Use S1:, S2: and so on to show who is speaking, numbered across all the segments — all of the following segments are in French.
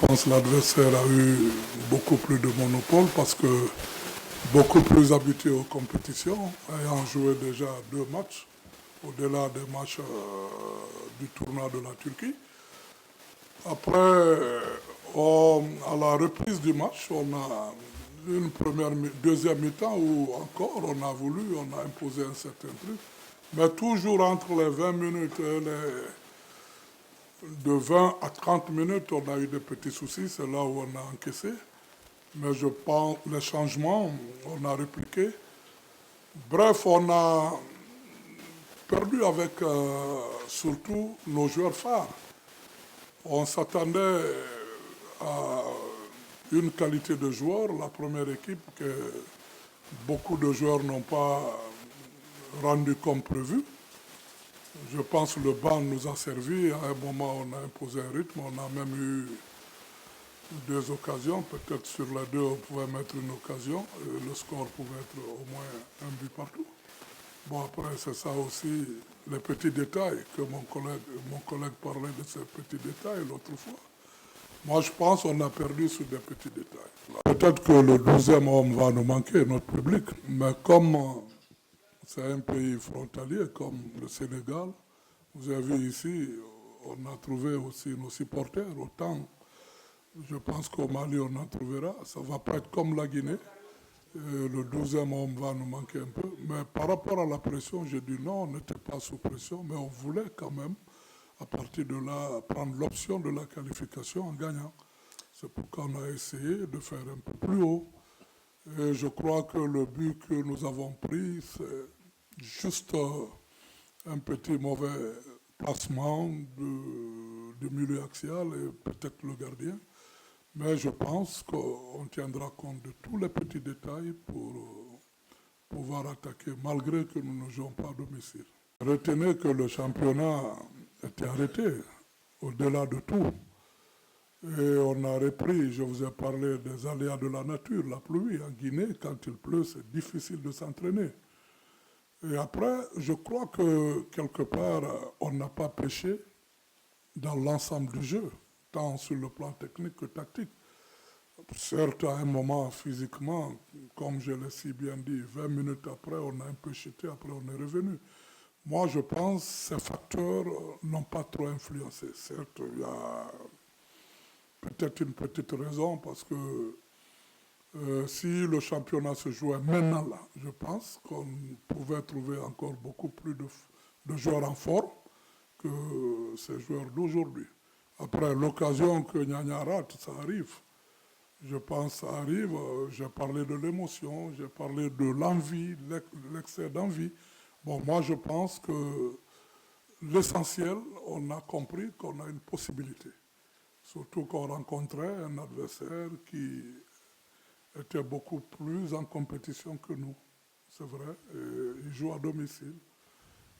S1: pense que l'adversaire a eu beaucoup plus de monopole parce que beaucoup plus habitué aux compétitions, ayant joué déjà 2 matchs, au-delà des matchs du tournoi de la Turquie. Après, à la reprise du match, on a une deuxième mi-temps où encore on a voulu, on a imposé un certain truc. Mais toujours entre les 20 minutes et de 20 à 30 minutes, on a eu des petits soucis, c'est là où on a encaissé. Mais je pense les changements, on a répliqué. Bref, on a perdu avec surtout nos joueurs phares. On s'attendait à une qualité de joueurs, la première équipe que beaucoup de joueurs n'ont pas rendu comme prévu. Je pense que le banc nous a servi. À un moment, on a imposé un rythme. On a même eu 2 occasions. Peut-être sur les 2, on pouvait mettre une occasion. Le score pouvait être au moins un but partout. Bon, après, c'est ça aussi, les petits détails que mon collègue parlait de ces petits détails l'autre fois. Moi, je pense qu'on a perdu sur des petits détails. Peut-être que le 12e homme va nous manquer, notre public. Mais comme c'est un pays frontalier comme le Sénégal, vous avez vu ici, on a trouvé aussi nos supporters. Autant, je pense qu'au Mali, on en trouvera. Ça ne va pas être comme la Guinée. Le 12e homme va nous manquer un peu. Mais par rapport à la pression, j'ai dit non, on n'était pas sous pression, mais on voulait quand même, à partir de là, prendre l'option de la qualification en gagnant. C'est pourquoi on a essayé de faire un peu plus haut. Et je crois que le but que nous avons pris, c'est juste un petit mauvais placement du milieu axial et peut-être le gardien. Mais je pense qu'on tiendra compte de tous les petits détails pour pouvoir attaquer, malgré que nous ne jouons pas à domicile. Retenez que le championnat était arrêté, au-delà de tout. Et on a repris, je vous ai parlé des aléas de la nature, la pluie. En Guinée, quand il pleut, c'est difficile de s'entraîner. Et après, je crois que quelque part, on n'a pas pêché dans l'ensemble du jeu, tant sur le plan technique que tactique. Certes, à un moment, physiquement, comme je l'ai si bien dit, 20 minutes après, on a un peu chuté, après on est revenu. Moi, je pense que ces facteurs n'ont pas trop influencé. Certes, il y a peut-être une petite raison, parce que si le championnat se jouait maintenant là, je pense qu'on pouvait trouver encore beaucoup plus de joueurs en forme que ces joueurs d'aujourd'hui. Après, l'occasion que Nyanya rate, ça arrive. Je pense que ça arrive. J'ai parlé de l'émotion, j'ai parlé de l'envie, l'excès d'envie. Bon, moi, je pense que l'essentiel, on a compris qu'on a une possibilité. Surtout qu'on rencontrait un adversaire qui était beaucoup plus en compétition que nous. C'est vrai. Et il joue à domicile.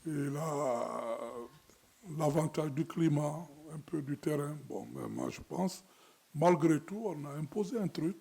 S1: Et là, l'avantage du climat, un peu du terrain. Bon, mais moi, je pense, malgré tout, on a imposé un truc.